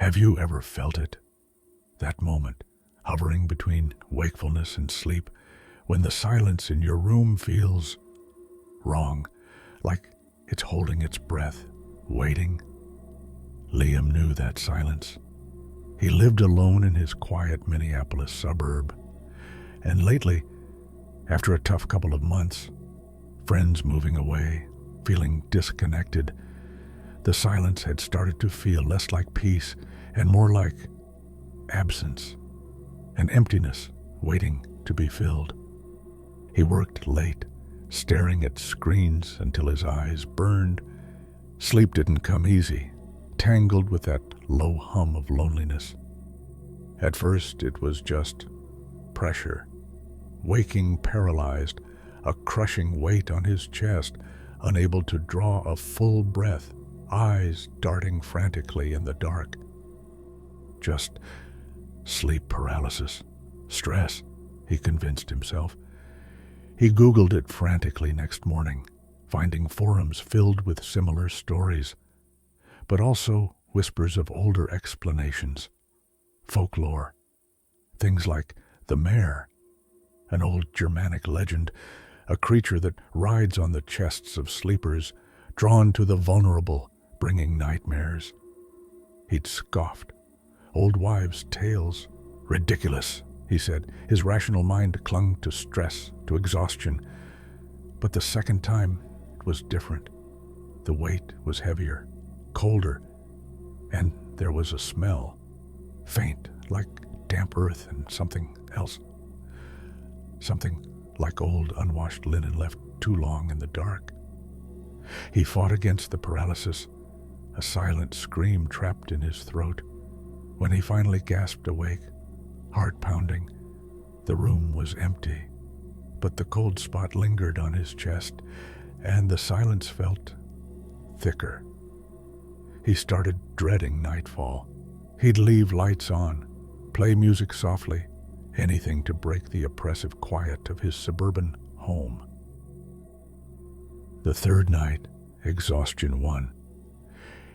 Have you ever felt it? That moment, hovering between wakefulness and sleep, when the silence in your room feels wrong, like it's holding its breath, waiting. Liam knew that silence. He lived alone in his quiet Minneapolis suburb. And lately, after a tough couple of months, friends moving away, feeling disconnected, the silence had started to feel less like peace and more like absence, an emptiness waiting to be filled. He worked late, staring at screens until his eyes burned. Sleep didn't come easy, tangled with that low hum of loneliness. At first, it was just pressure, waking paralyzed, a crushing weight on his chest, unable to draw a full breath, eyes darting frantically in the dark. Just sleep paralysis, stress, he convinced himself. He Googled it frantically next morning, finding forums filled with similar stories, but also whispers of older explanations. Folklore, things like the Mare, an old Germanic legend, a creature that rides on the chests of sleepers, drawn to the vulnerable, bringing nightmares. He'd scoffed. Old wives' tales. Ridiculous, he said. His rational mind clung to stress, to exhaustion. But the second time, it was different. The weight was heavier, colder, and there was a smell, faint, like damp earth and something else. Something like old unwashed linen left too long in the dark. He fought against the paralysis, a silent scream trapped in his throat. When he finally gasped awake, heart pounding, the room was empty, but the cold spot lingered on his chest, and the silence felt thicker. He started dreading nightfall. He'd leave lights on, play music softly, anything to break the oppressive quiet of his suburban home. The third night, exhaustion won.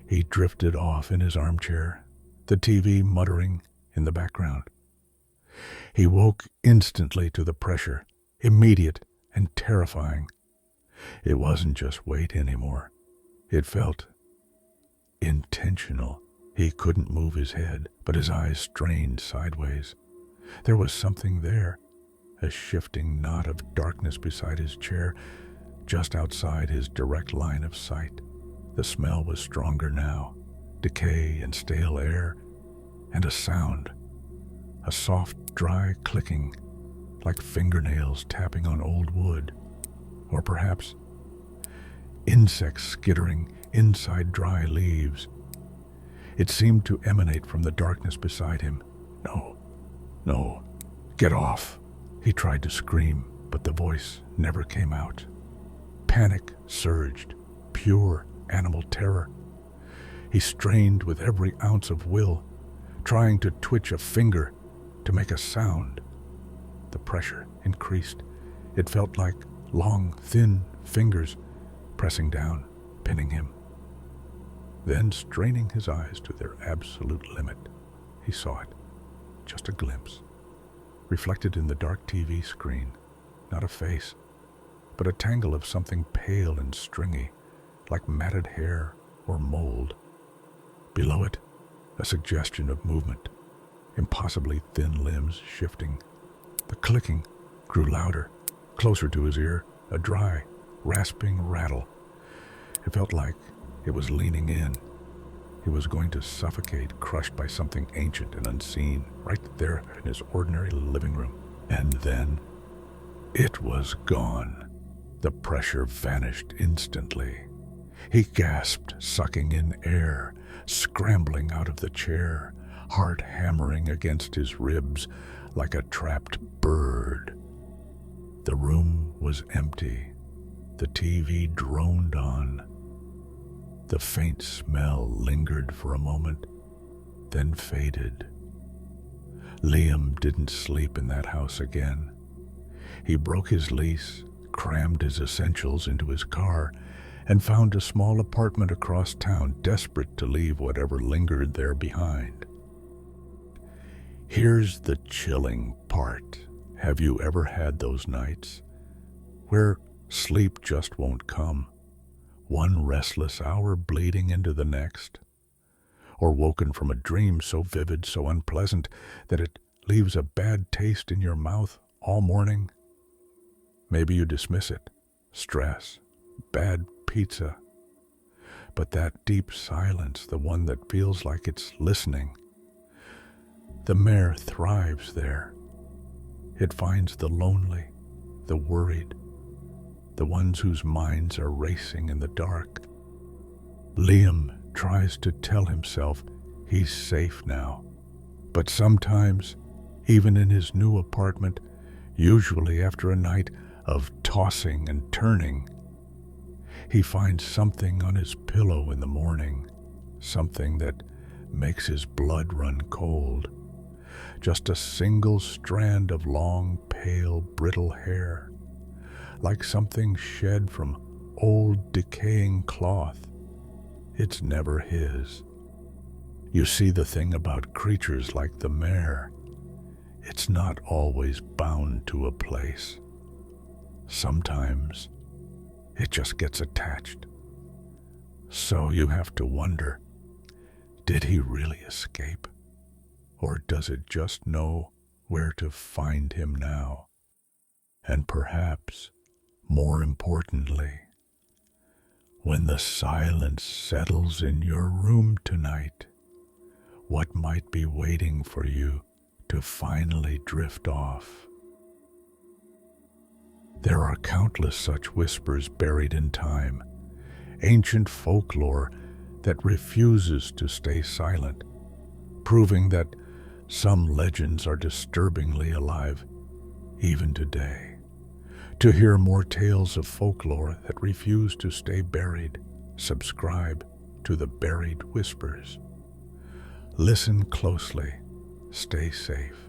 He drifted off in his armchair, the TV muttering in the background. He woke instantly to the pressure, immediate and terrifying. It wasn't just weight anymore. It felt intentional. He couldn't move his head, but his eyes strained sideways. There was something there, a shifting knot of darkness beside his chair, just outside his direct line of sight. The smell was stronger now, decay and stale air, and a sound, a soft, dry clicking, like fingernails tapping on old wood, or perhaps insects skittering inside dry leaves. It seemed to emanate from the darkness beside him. No, get off. He tried to scream, but the voice never came out. Panic surged, pure animal terror. He strained with every ounce of will, trying to twitch a finger to make a sound. The pressure increased. It felt like long, thin fingers pressing down, pinning him. Then, straining his eyes to their absolute limit, he saw it, just a glimpse, reflected in the dark TV screen, not a face, but a tangle of something pale and stringy, like matted hair or mold. Below it, a suggestion of movement, impossibly thin limbs shifting. The clicking grew louder, closer to his ear, a dry, rasping rattle. It felt like it was leaning in. He was going to suffocate, crushed by something ancient and unseen, right there in his ordinary living room. And then, it was gone. The pressure vanished instantly. He gasped, sucking in air, scrambling out of the chair, heart hammering against his ribs like a trapped bird. The room was empty. The TV droned on. The faint smell lingered for a moment, then faded. Liam didn't sleep in that house again. He broke his lease, crammed his essentials into his car, and found a small apartment across town, desperate to leave whatever lingered there behind. Here's the chilling part. Have you ever had those nights where sleep just won't come? One restless hour bleeding into the next? Or woken from a dream so vivid, so unpleasant, that it leaves a bad taste in your mouth all morning? Maybe you dismiss it. Stress, bad pizza. But that deep silence, the one that feels like it's listening, the Mare thrives there. It finds the lonely, the worried, the ones whose minds are racing in the dark. Liam tries to tell himself he's safe now, but sometimes, even in his new apartment, usually after a night of tossing and turning, he finds something on his pillow in the morning, something that makes his blood run cold. Just a single strand of long, pale, brittle hair, like something shed from old, decaying cloth. It's never his. You see, the thing about creatures like the Mare, it's not always bound to a place. Sometimes it just gets attached. So you have to wonder, did he really escape? Or does it just know where to find him now? And perhaps, more importantly, when the silence settles in your room tonight, what might be waiting for you to finally drift off? There are countless such whispers buried in time, ancient folklore that refuses to stay silent, proving that some legends are disturbingly alive even today. To hear more tales of folklore that refuse to stay buried, subscribe to the Buried Whispers. Listen closely, stay safe.